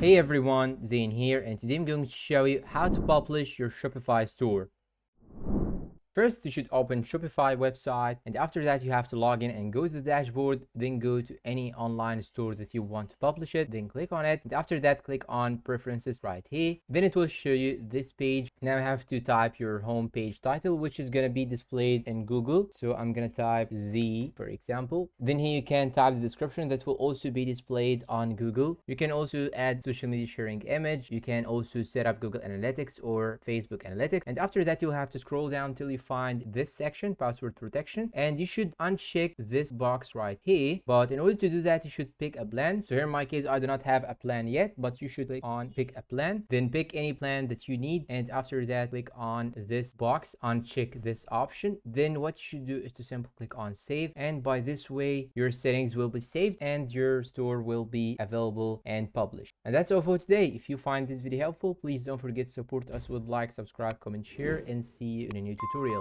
Hey everyone, Zain here, and today I'm going to show you how to publish your Shopify store. First, you should open Shopify website, and after that you have to log in and go to the dashboard, then go to any online store that you want to publish it, then click on it, and after that click on preferences right here. Then it will show you this page. Now you have to type your home page title, which is going to be displayed in Google. So I'm going to type Z, for example. Then here you can type the description that will also be displayed on Google. You can also add social media sharing image. You can also set up Google Analytics or Facebook Analytics, and after that you'll have to scroll down till you find this section, password protection, and you should uncheck this box right here. But in order to do that, you should pick a plan. So here in my case, I do not have a plan yet, but you should click on pick a plan, then pick any plan that you need, and after that click on this box, uncheck this option. Then what you should do is to simply click on save, and by this way your settings will be saved and your store will be available and published. And that's all for today. If you find this video helpful, please don't forget to support us with like, subscribe, comment, share, and see you in a new tutorial.